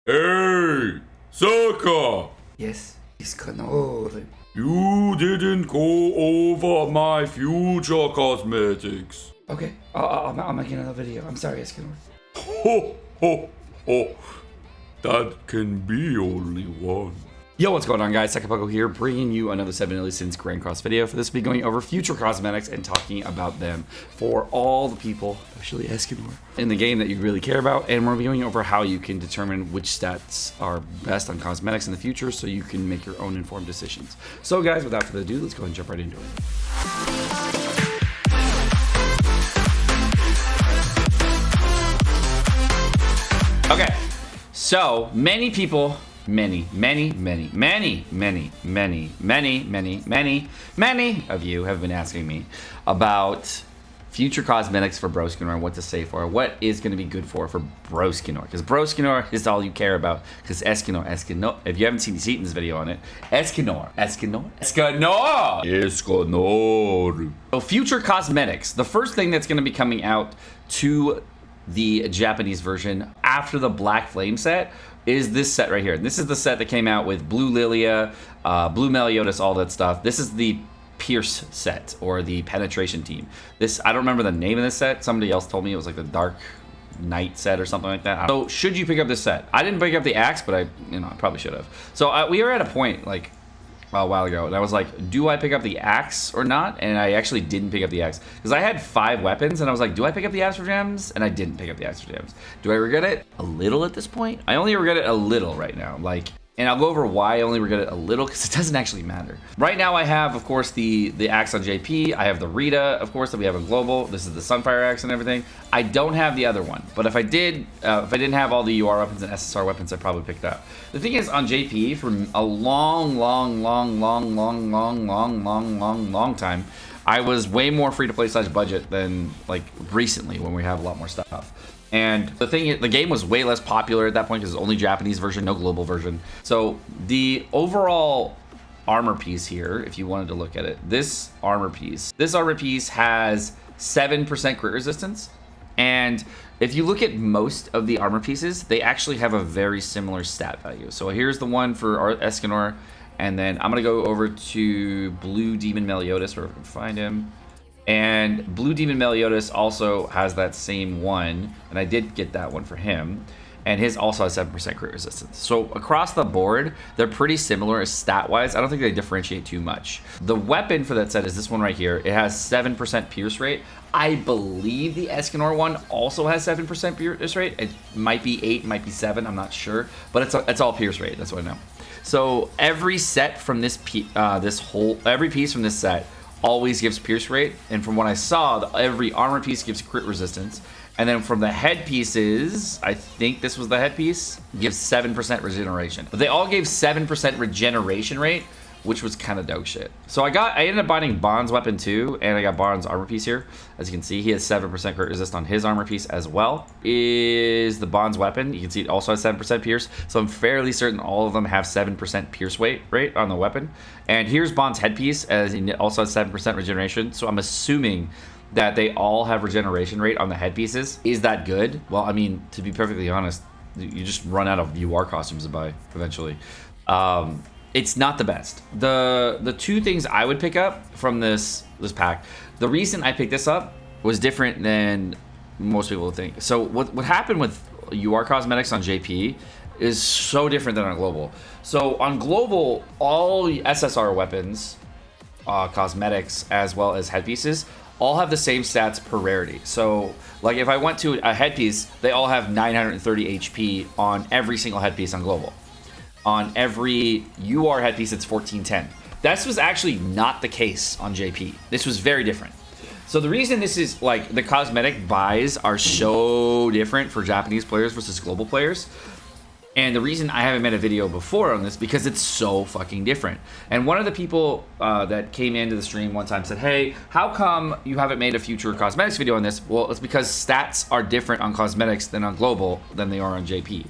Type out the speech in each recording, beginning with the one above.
Hey, Saka! Yes, Iskanor. You didn't go over my future cosmetics. Okay, I'll make another video. I'm sorry, Iskanor. Ho, ho, ho. That can be only one. Yo, what's going on, guys? Sekapoko here, bringing you another 7 Deadly Sins Grand Cross video. For this, we'll be going over future cosmetics and talking about them for all the people, especially Escanor, in the game that you really care about. And we're going over how you can determine which stats are best on cosmetics in the future so you can make your own informed decisions. So, guys, without further ado, let's go ahead and jump right into it. Okay, so many people, many of you have been asking me about future cosmetics for Broskinor and what to say for it. What is going to be good for Broskinor? Because Broskinor is all you care about. Because Escanor, if you haven't seen Seaton's video on it, Escanor. So future cosmetics. The first thing that's going to be coming out to the Japanese version after the Black Flame set is this set right here. This is the set that came out with Blue Lilia, Blue Meliodas, all that stuff. This is the Pierce set, or the Penetration team. This, I don't remember the name of this set. Somebody else told me it was like the Dark Knight set or something like that. So should you pick up this set? I didn't pick up the axe, but I probably should have. So we were at a point like a while ago, and I was like, do I pick up the axe or not? And I actually didn't pick up the axe because I had 5 weapons, and I was like, do I pick up the axe for gems? And I didn't pick up the axe for gems. Do I regret it? A little at this point. I only regret it a little right now. And I'll go over why I only regret it a little, because it doesn't actually matter. Right now I have, of course, the axe on JP. I have the Rita, of course, that we have in Global. This is the Sunfire axe and everything. I don't have the other one, but if I did, if I didn't have all the UR weapons and SSR weapons, I'd probably pick it up. The thing is, on JP, for a long time, I was way more free-to-play / budget than like recently when we have a lot more stuff. And the thing is, the game was way less popular at that point because it's only Japanese version, no global version. So the overall armor piece here, if you wanted to look at it, this armor piece has 7% crit resistance. And if you look at most of the armor pieces, they actually have a very similar stat value. So here's the one for our Escanor. And then I'm going to go over to Blue Demon Meliodas, where I can find him. And Blue Demon Meliodas also has that same one, and I did get that one for him. And his also has 7% crit resistance. So across the board, they're pretty similar stat-wise. I don't think they differentiate too much. The weapon for that set is this one right here. It has 7% pierce rate. I believe the Escanor one also has 7% pierce rate. It might be 8, might be 7, I'm not sure. But it's all pierce rate, that's what I know. So every set from this every piece from this set always gives pierce rate, and from what I saw, every armor piece gives crit resistance, and then from the head pieces, I think this was the head piece, gives 7% regeneration. But they all gave 7% regeneration rate, which was kind of dog shit. So I ended up buying Bond's weapon too, and I got Bond's armor piece here. As you can see, he has 7% crit resist on his armor piece as well. Is the Bond's weapon. You can see it also has 7% pierce. So I'm fairly certain all of them have 7% pierce rate on the weapon. And here's Bond's headpiece, as it also has 7% regeneration. So I'm assuming that they all have regeneration rate on the headpieces. Is that good? Well, I mean, to be perfectly honest, you just run out of UR costumes to buy eventually. It's not the best. The 2 things I would pick up from this pack, the reason I picked this up was different than most people would think. So what happened with UR cosmetics on JP is so different than on Global. So on Global, all SSR weapons, cosmetics, as well as headpieces, all have the same stats per rarity. So like if I went to a headpiece, they all have 930 HP on every single headpiece on Global. On every UR headpiece, it's 1410. This was actually not the case on JP. This was very different. So the reason this is like the cosmetic buys are so different for Japanese players versus global players, and the reason I haven't made a video before on this, because it's so fucking different. And one of the people that came into the stream one time said, hey, how come you haven't made a future cosmetics video on this? Well, it's because stats are different on cosmetics than on global than they are on JP.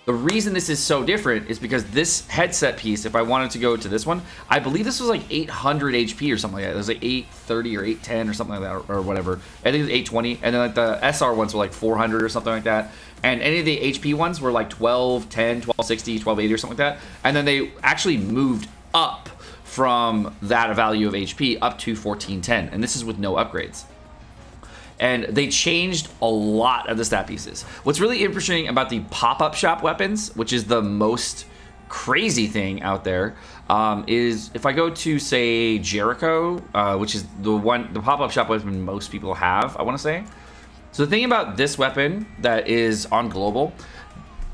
The reason this is so different is because this headset piece, if I wanted to go to this one, I believe this was like 800 HP or something like that. It was like 830 or 810 or something like that, or whatever. I think it was 820. And then like the SR ones were like 400 or something like that. And any of the HP ones were like 1210, 1260, 1280 or something like that. And then they actually moved up from that value of HP up to 1410. And this is with no upgrades. And they changed a lot of the stat pieces. What's really interesting about the pop-up shop weapons, which is the most crazy thing out there, is if I go to, say, Jericho, which is the pop-up shop weapon most people have, I want to say. So the thing about this weapon that is on global,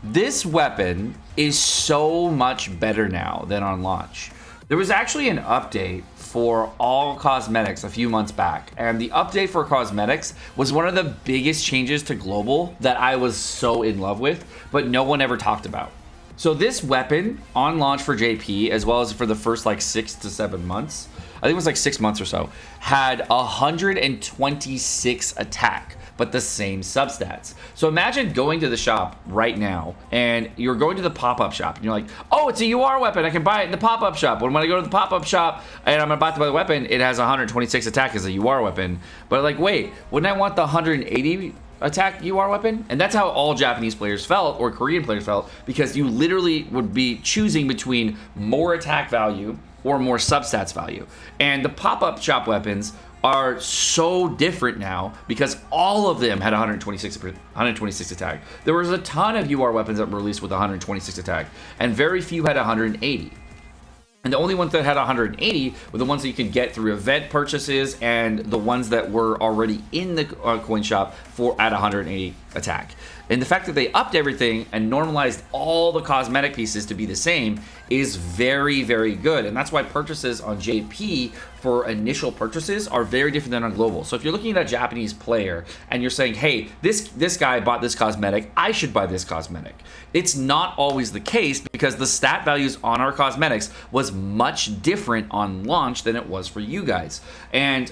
this weapon is so much better now than on launch. There was actually an update for all cosmetics a few months back, and the update for cosmetics was one of the biggest changes to global that I was so in love with, but no one ever talked about. So this weapon on launch for JP, as well as for the first like 6 to 7 months, I think it was like 6 months or so, had 126 attack, but the same substats. So imagine going to the shop right now, and you're going to the pop-up shop, and you're like, oh, it's a UR weapon, I can buy it in the pop-up shop. When I go to the pop-up shop, and I'm about to buy the weapon, it has 126 attack as a UR weapon. But like, wait, wouldn't I want the 180 attack UR weapon? And that's how all Japanese players felt, or Korean players felt, because you literally would be choosing between more attack value or more substats value. And the pop-up shop weapons are so different now because all of them had 126 attack. There was a ton of UR weapons that were released with 126 attack, and very few had 180. And the only ones that had 180 were the ones that you could get through event purchases and the ones that were already in the coin shop for at 180 attack. And the fact that they upped everything and normalized all the cosmetic pieces to be the same is very, very good. And that's why purchases on JP for initial purchases are very different than on global. So if you're looking at a Japanese player and you're saying, hey, this guy bought this cosmetic, I should buy this cosmetic. It's not always the case because the stat values on our cosmetics was much different on launch than it was for you guys. And,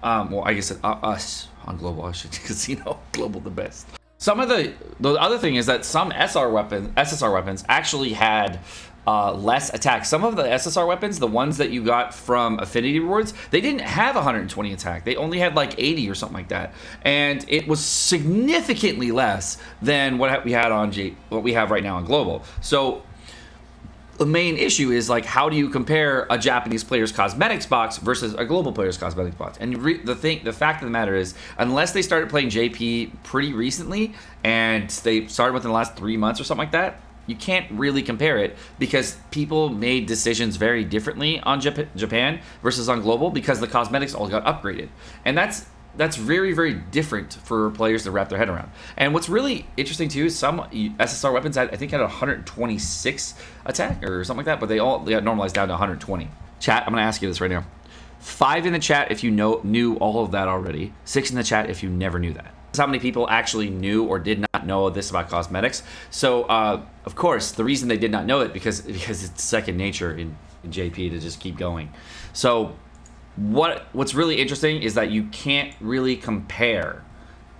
well, I guess us on global, I should, because, you know, global the best. Some of the other thing is that some SSR weapons actually had less attack. Some of the SSR weapons, the ones that you got from Affinity Rewards, they didn't have 120 attack. They only had like 80 or something like that, and it was significantly less than what we had on what we have right now on global. So the main issue is like, how do you compare a Japanese player's cosmetics box versus a global player's cosmetics box? And the fact of the matter is, unless they started playing JP pretty recently and they started within the last 3 months or something like that, you can't really compare it because people made decisions very differently on Japan versus on global because the cosmetics all got upgraded. And that's very, very different for players to wrap their head around. And what's really interesting too is some SSR weapons I think had 126 attack or something like that, but they got normalized down to 120. Chat, I'm gonna ask you this right now. 5 in the chat if you knew all of that already. 6 in the chat if you never knew that. That's how many people actually knew or did not know this about cosmetics. So of course, the reason they did not know it because it's second nature in JP to just keep going. So what's really interesting is that you can't really compare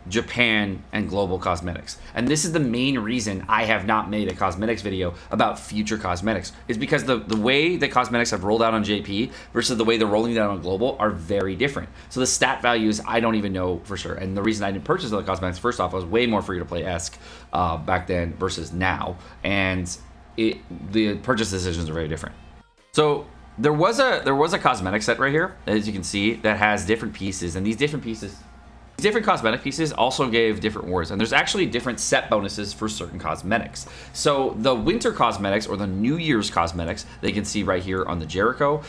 Japan and global cosmetics. And this is the main reason I have not made a cosmetics video about future cosmetics, is because the way that cosmetics have rolled out on JP versus the way they're rolling out on global are very different. So the stat values, I don't even know for sure. And the reason I didn't purchase the cosmetics, first off, I was way more free to play-esque back then versus now. And the purchase decisions are very different. So there was a cosmetic set right here, as you can see, that has different pieces, and these different cosmetic pieces also gave different rewards, and there's actually different set bonuses for certain cosmetics. So the winter cosmetics, or the New Year's cosmetics, they can see right here on the Jericho,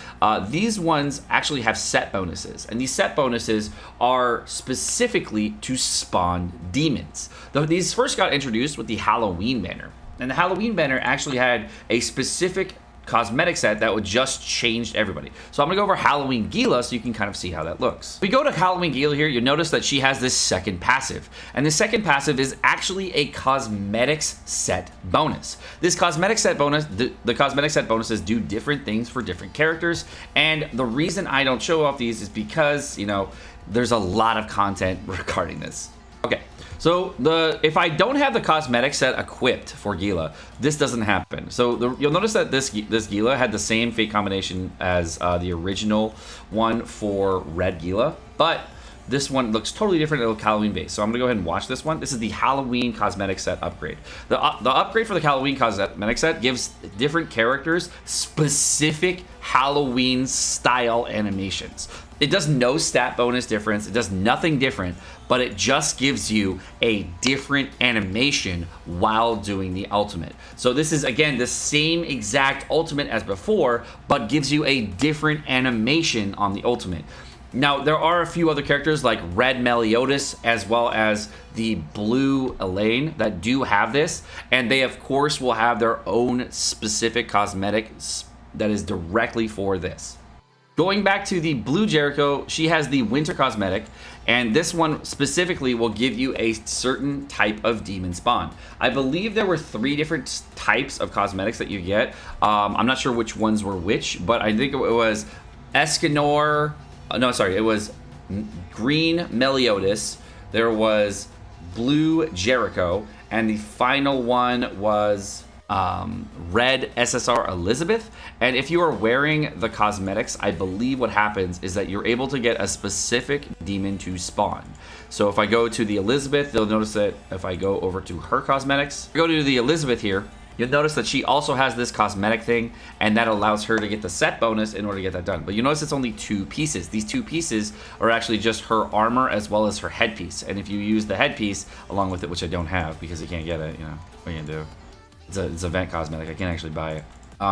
these ones actually have set bonuses, and these set bonuses are specifically to spawn demons. These first got introduced with the Halloween banner, and the Halloween banner actually had a specific cosmetic set that would just change everybody. So I'm gonna go over Halloween Gila so you can kind of see how that looks. If we go to Halloween Gila here, you'll notice that she has this second passive, and the second passive is actually a cosmetics set bonus. This cosmetic set bonus, the cosmetic set bonuses do different things for different characters, and the reason I don't show off these is because, you know, there's a lot of content regarding this. Okay, so if I don't have the cosmetic set equipped for Gila, this doesn't happen. So you'll notice that this Gila had the same fate combination as the original one for Red Gila, but this one looks totally different. It looks Halloween based. So I'm gonna go ahead and watch this one. This is the Halloween cosmetic set upgrade. The upgrade for the Halloween cosmetic set gives different characters specific Halloween style animations. It does no stat bonus difference. It does nothing different, but it just gives you a different animation while doing the ultimate. So this is, again, the same exact ultimate as before, but gives you a different animation on the ultimate. Now, there are a few other characters like Red Meliodas as well as the Blue Elaine that do have this, and they, of course, will have their own specific cosmetic that is directly for this. Going back to the Blue Jericho, she has the Winter cosmetic, and this one specifically will give you a certain type of demon spawn. I believe there were 3 different types of cosmetics that you get. I'm not sure which ones were which, but I think it was Escanor. No, sorry, it was Green Meliodas, there was Blue Jericho, and the final one was Red SSR Elizabeth. And if you are wearing the cosmetics, I believe what happens is that you're able to get a specific demon to spawn. So if I go to the Elizabeth, you'll notice that if I go over to her cosmetics, go to the Elizabeth here, you'll notice that she also has this cosmetic thing, and that allows her to get the set bonus in order to get that done. But you notice it's only 2 pieces. These 2 pieces are actually just her armor as well as her headpiece. And if you use the headpiece along with it, which I don't have because you can't get it, you know, what are you gonna do? It's a event cosmetic. I can't actually buy it.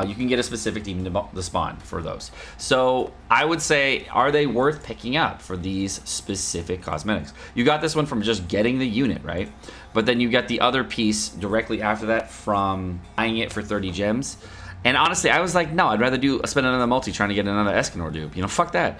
You can get a specific demon to spawn for those. So I would say, are they worth picking up for these specific cosmetics? You got this one from just getting the unit, right? But then you get the other piece directly after that from buying it for 30 gems. And honestly, I was like, no, I'd rather spend another multi trying to get another Escanor dupe. You know, fuck that.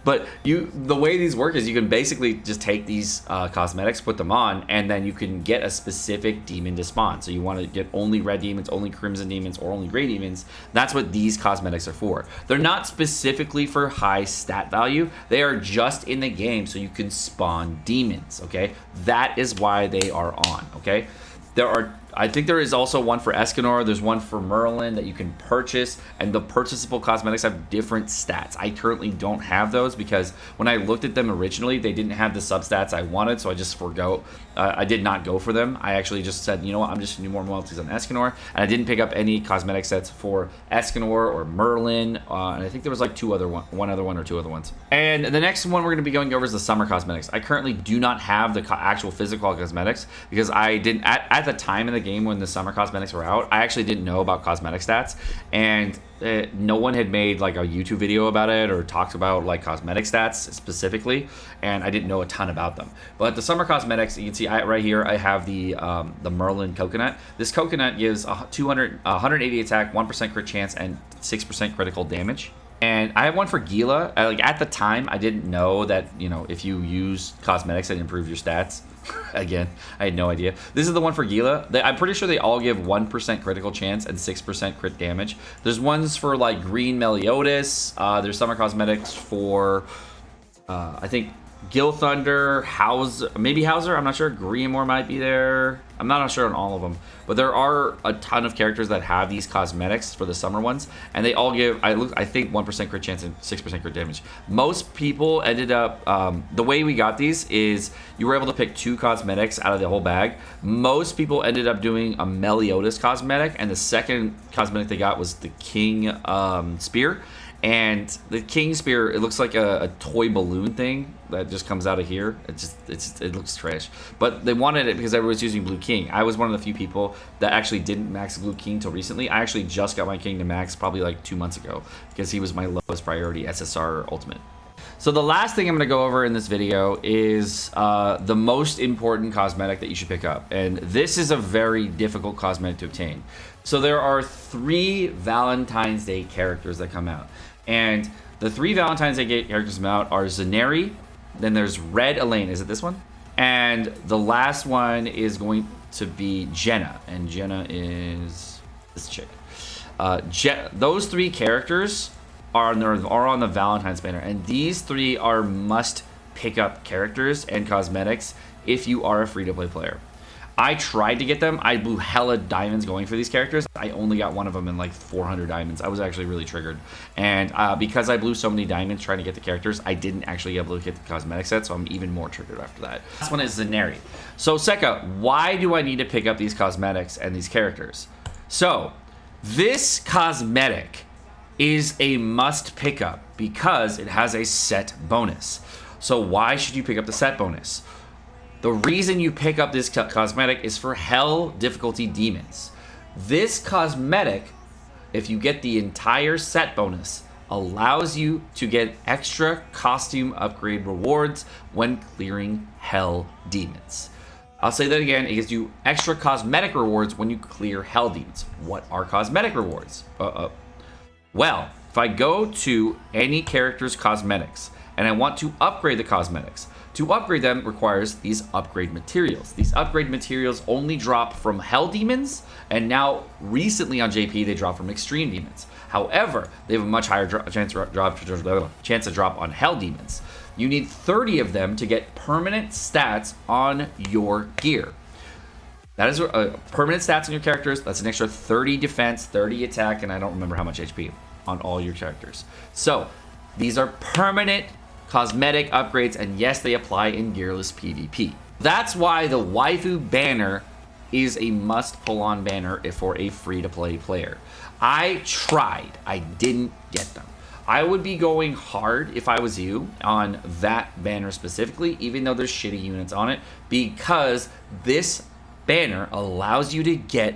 But the way these work is you can basically just take these cosmetics, put them on, and then you can get a specific demon to spawn. So you want to get only red demons, only crimson demons, or only gray demons. That's what these cosmetics are for. They're not specifically for high stat value. They are just in the game so you can spawn demons, okay? That is why they are on, okay? I think there is also one for Escanor. There's one for Merlin that you can purchase, and the purchasable cosmetics have different stats. I currently don't have those because when I looked at them originally, they didn't have the substats I wanted, so I just forgot. I did not go for them. I actually just said, you know what, I'm just going to do more multis on Escanor, and I didn't pick up any cosmetic sets for Escanor or Merlin, and I think there was like one other one or 2 other ones. And the next one we're going to be going over is the summer cosmetics. I currently do not have the actual physical cosmetics because I didn't, at the time in the game when the summer cosmetics were out, I actually didn't know about cosmetic stats, and no one had made like a YouTube video about it or talked about like cosmetic stats specifically, and I didn't know a ton about them. But the summer cosmetics, you can see right here I have the Merlin coconut. This coconut gives 180 attack, 1% crit chance, and 6% critical damage. And I have one for Gila. Like at the time, I didn't know that, you know, if you use cosmetics, it improves your stats. Again, I had no idea. This is the one for Gila. I'm pretty sure they all give 1% critical chance and 6% crit damage. There's ones for like Green Meliodas. There's summer cosmetics for, I think, Gil Thunder, maybe Hauser, I'm not sure. Griamore might be there. I'm not sure on all of them. But there are a ton of characters that have these cosmetics for the summer ones, and they all give, I think, 1% crit chance and 6% crit damage. Most people ended up, the way we got these is you were able to pick 2 cosmetics out of the whole bag. Most people ended up doing a Meliodas cosmetic, and the second cosmetic they got was the King Spear. And the King Spear, it looks like a toy balloon thing that just comes out of here. It looks trash. But they wanted it because everyone's using Blue King. I was one of the few people that actually didn't max Blue King until recently. I actually just got my King to max probably like 2 months ago because he was my lowest priority SSR ultimate. So the last thing I'm going to go over in this video is the most important cosmetic that you should pick up. And this is a very difficult cosmetic to obtain. So there are 3 Valentine's Day characters that come out. And the 3 Valentine's Day characters come out are Zaneri, then there's Red Elaine. Is it this one? And the last one is going to be Jenna. And Jenna is this chick. Those 3 characters are on the Valentine's banner, and these 3 are must pick up characters and cosmetics if you are a free-to-play player. I tried to get them. I blew hella diamonds going for these characters. I only got one of them in like 400 diamonds. I was actually really triggered. And because I blew so many diamonds trying to get the characters, I didn't actually be able to get the cosmetic set, so I'm even more triggered after that. This one is Zaneri. So, Seka, why do I need to pick up these cosmetics and these characters? So, this cosmetic is a must pick up because it has a set bonus. So, why should you pick up the set bonus? The reason you pick up this cosmetic is for Hell difficulty demons. This cosmetic, if you get the entire set bonus, allows you to get extra costume upgrade rewards when clearing Hell demons. I'll say that again, it gives you extra cosmetic rewards when you clear Hell demons. What are cosmetic rewards? Well, if I go to any character's cosmetics and I want to upgrade the cosmetics, to upgrade them requires these upgrade materials. These upgrade materials only drop from Hell demons, and now recently on JP they drop from Extreme demons. However, they have a much higher chance to drop on Hell demons. You need 30 of them to get permanent stats on your gear. That is permanent stats on your characters. That's an extra 30 defense, 30 attack, and I don't remember how much HP on all your characters. So these are permanent cosmetic upgrades, and yes, they apply in gearless PvP. That's why the waifu banner is a must pull on banner for a free-to-play player. I tried, I didn't get them. I would be going hard if I was you on that banner specifically, even though there's shitty units on it, because this banner allows you to get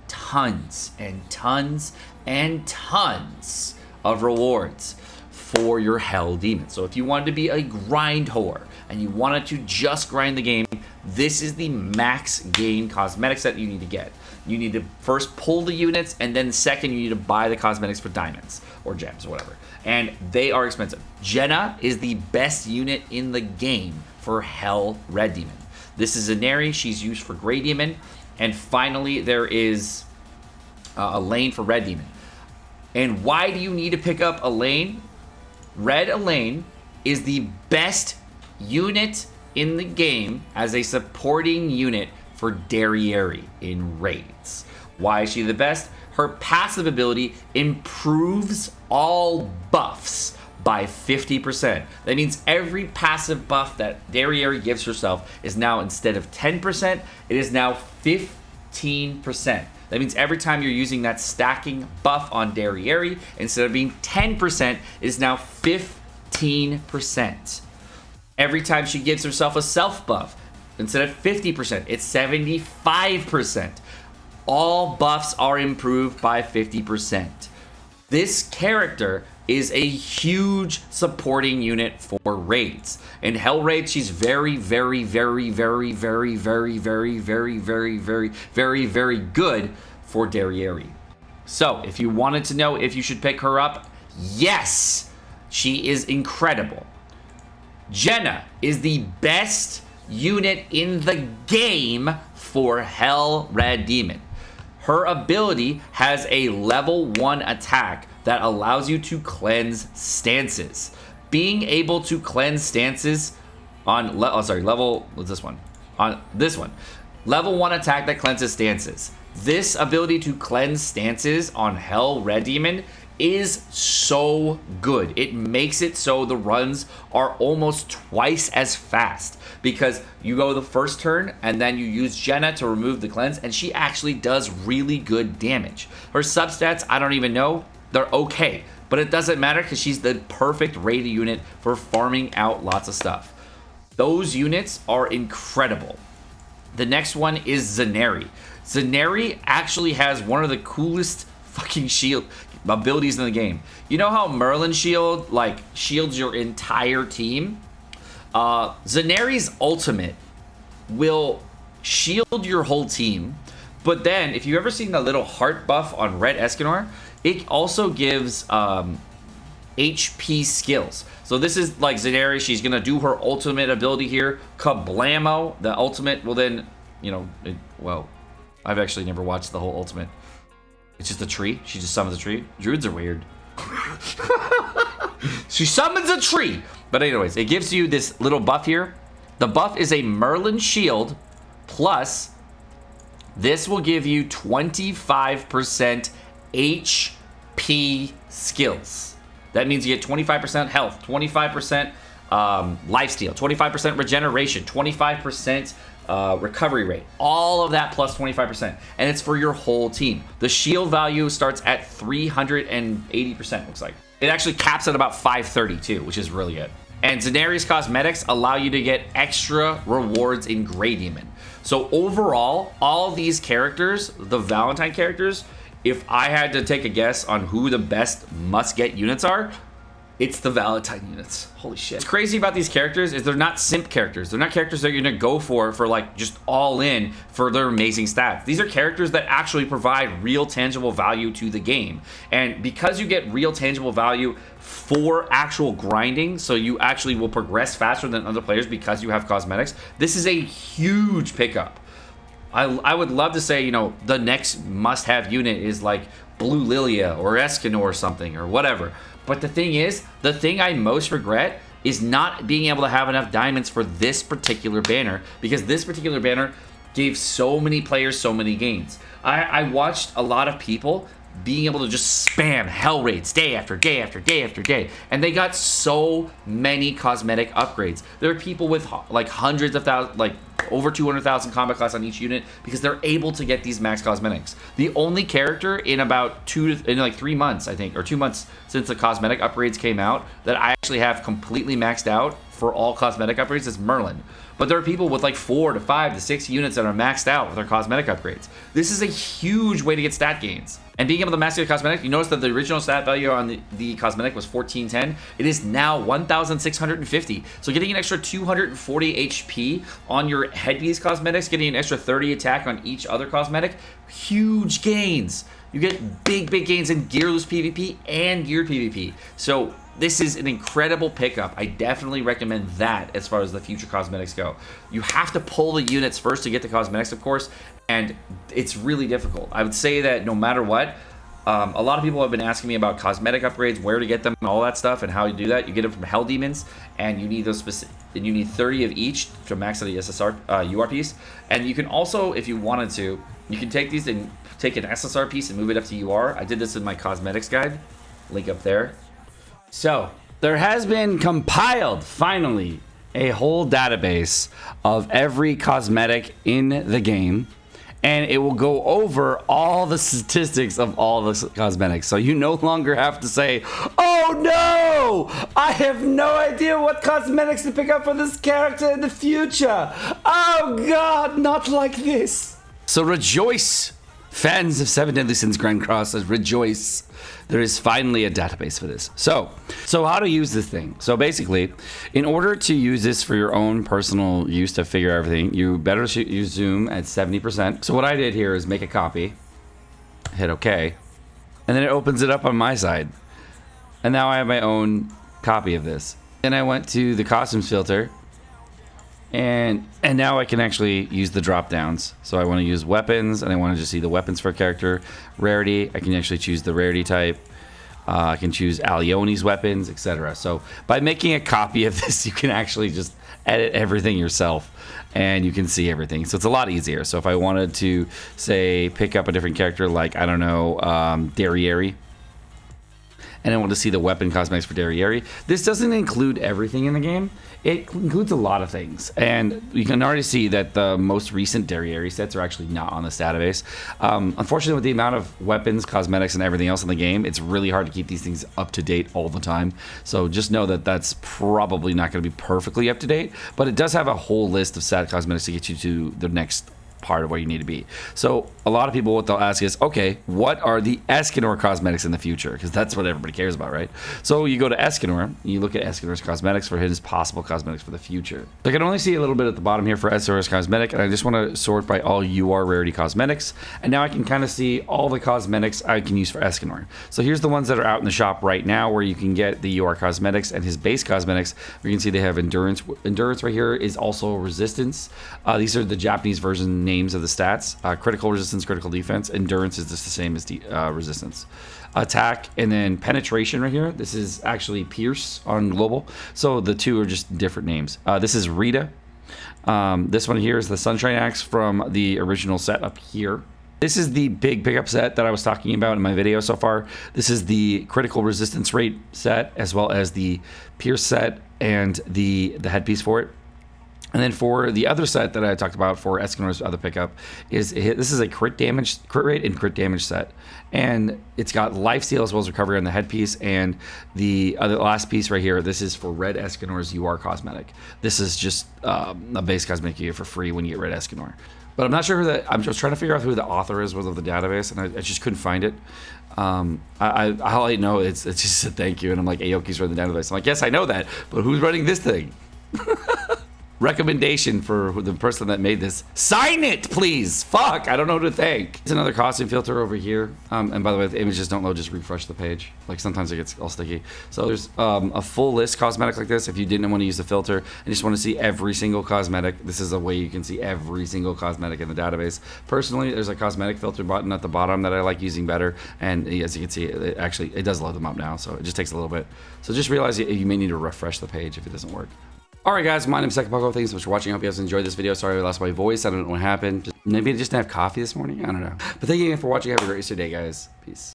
tons and tons and tons of rewards for your Hell demons. So if you wanted to be a grind whore and you wanted to just grind the game, this is the max gain cosmetic set you need to get. You need to first pull the units, and then second you need to buy the cosmetics for diamonds or gems or whatever. And they are expensive. Jenna is the best unit in the game for Hell Red Demon. This is Zaneri, she's used for Grey Demon. And finally there is Elaine for Red Demon. And why do you need to pick up Elaine? Red Elaine is the best unit in the game as a supporting unit for Derriere in raids. Why is she the best? Her passive ability improves all buffs by 50%. That means every passive buff that Derriere gives herself is now, instead of 10%, it is now 15%. That means every time you're using that stacking buff on Derriere, instead of being 10%, it is now 15%. Every time she gives herself a self buff, instead of 50%, it's 75%. All buffs are improved by 50%. This character is a huge supporting unit for raids. In Hell raids, she's very, very, very, very, very, very, very, very, very, very, very, very good for Derriere. So, if you wanted to know if you should pick her up, yes, she is incredible. Jenna is the best unit in the game for Hell Red Demon. Her ability has a level 1 attack that allows you to cleanse stances. Being able to cleanse stances on level 1 attack that cleanses stances. This ability to cleanse stances on Hell Red Demon is so good. It makes it so the runs are almost twice as fast, because you go the first turn and then you use Jenna to remove the cleanse, and she actually does really good damage. Her substats, I don't even know. They're okay, but it doesn't matter because she's the perfect raid unit for farming out lots of stuff. Those units are incredible. The next one is Zaneri. Zaneri actually has one of the coolest fucking shield abilities in the game. You know how Merlin shield shields your entire team? Zaneri's ultimate will shield your whole team, but then if you've ever seen the little heart buff on Red Escanor, it also gives HP skills. So this is like Zaneri, she's gonna do her ultimate ability here, Kablamo. The ultimate will then, I've actually never watched the whole ultimate. It's just a tree. She just summons a tree. Druids are weird. She summons a tree, But anyways, it gives you this little buff here. The buff is a Merlin shield plus this will give you 25% HP skills. That means you get 25% health, 25% lifesteal, 25% regeneration, 25% recovery rate. All of that plus 25%. And it's for your whole team. The shield value starts at 380%, looks like. It actually caps at about 532, which is really good. And Zenari's cosmetics allow you to get extra rewards in Grey Demon. So overall, all these characters, the Valentine characters, if I had to take a guess on who the best must-get units are, it's the Valentine units. Holy shit. What's crazy about these characters is they're not simp characters. They're not characters that you're gonna go for like just all in for their amazing stats. These are characters that actually provide real tangible value to the game. And because you get real tangible value for actual grinding, so you actually will progress faster than other players because you have cosmetics, this is a huge pickup. I would love to say, you know, the next must-have unit is like Blue Lilia or Escanor or something or whatever. But the thing is, the thing I most regret is not being able to have enough diamonds for this particular banner, because this particular banner gave so many players so many gains. I watched a lot of people being able to just spam hell raids day after day after day after day, and they got so many cosmetic upgrades. There are people with like hundreds of thousands, like over 200,000 combat class on each unit, because they're able to get these max cosmetics. The only character in about 3 months, I think, or 2 months since the cosmetic upgrades came out, that I actually have completely maxed out for all cosmetic upgrades is Merlin. But there are people with like 4 to 5 to 6 units that are maxed out with their cosmetic upgrades. This is a huge way to get stat gains. And being able to max the cosmetic, you notice that the original stat value on the cosmetic was 1410. It is now 1,650. So getting an extra 240 HP on your headpiece cosmetics, getting an extra 30 attack on each other cosmetic, huge gains. You get big gains in gearless PvP and geared PvP. So this is an incredible pickup. I definitely recommend that as far as the future cosmetics go. You have to pull the units first to get the cosmetics, of course, and it's really difficult. I would say that no matter what, a lot of people have been asking me about cosmetic upgrades, where to get them, and all that stuff, and how you do that. You get them from Hell Demons, and you need those and you need 30 of each to max out the SSR UR piece. And you can also, if you wanted to, you can take these and take an SSR piece and move it up to UR. I did this in my cosmetics guide, link up there. So there has been compiled, finally, a whole database of every cosmetic in the game, and it will go over all the statistics of all the cosmetics. So you no longer have to say, oh no, I have no idea what cosmetics to pick up for this character in the future. Oh god, not like this. So rejoice, fans of Seven Deadly Sins Grand Cross, rejoice. There is finally a database for this. So how to use this thing. So basically, in order to use this for your own personal use to figure everything, you better use Zoom at 70%. So what I did here is make a copy, hit OK, and then it opens it up on my side. And now I have my own copy of this. Then I went to the costumes filter, and now I can actually use the drop downs. So I want to use weapons, and I want to just see the weapons for a character. Rarity, I can actually choose the rarity type. I can choose Alione's weapons, etc. So by making a copy of this, you can actually just edit everything yourself, and you can see everything. So it's a lot easier. So if I wanted to, say, pick up a different character, like, I don't know, Derriere, and I want to see the weapon cosmetics for Derriere. This doesn't include everything in the game. It includes a lot of things, and you can already see that the most recent Derriere sets are actually not on this database. Unfortunately, with the amount of weapons, cosmetics, and everything else in the game, it's really hard to keep these things up to date all the time. So just know that that's probably not going to be perfectly up to date, but it does have a whole list of stat cosmetics to get you to the next part of where you need to be. So a lot of people, what they'll ask is, okay, what are the Escanor cosmetics in the future? Because that's what everybody cares about, right? So you go to Escanor, you look at Escanor's cosmetics for his possible cosmetics for the future. I can only see a little bit at the bottom here for Escanor's cosmetic, and I just want to sort by all UR rarity cosmetics, and now I can kind of see all the cosmetics I can use for Escanor. So here's the ones that are out in the shop right now, where you can get the UR cosmetics and his base cosmetics. We can see they have endurance. Endurance right here is also resistance. These are the Japanese version names of the stats. Critical resistance, critical defense. Endurance is just the same as resistance. Attack, and then penetration right here. This is actually Pierce on global. So the two are just different names. This is Rita. This one here is the Sunshine Axe from the original set up here. This is the big pickup set that I was talking about in my video so far. This is the critical resistance rate set, as well as the Pierce set and the headpiece for it. And then for the other set that I talked about for Escanor's other pickup, this is a crit rate and crit damage set. And it's got lifesteal as well as recovery on the headpiece. And the last piece right here, this is for Red Escanor's UR cosmetic. This is just a base cosmetic you get for free when you get Red Escanor. But I'm not sure I'm just trying to figure out who the author is of the database, and I just couldn't find it. All I know it's just a thank you, and I'm like, Aoki's running the database. I'm like, yes, I know that, but who's running this thing? Recommendation for the person that made this. Sign it, please. Fuck, I don't know who to thank. It's another costume filter over here. And by the way, if the images don't load, just refresh the page. Like sometimes it gets all sticky. So there's a full list cosmetic like this. If you didn't want to use the filter and just want to see every single cosmetic, this is a way you can see every single cosmetic in the database. Personally, there's a cosmetic filter button at the bottom that I like using better. And as you can see, it does load them up now. So it just takes a little bit. So just realize you may need to refresh the page if it doesn't work. Alright guys, my name is Sekapoko. Thanks so much for watching. I hope you guys enjoyed this video. Sorry I lost my voice. I don't know what happened. Maybe I just didn't have coffee this morning. I don't know. But thank you again for watching. Have a great rest of your day, guys. Peace.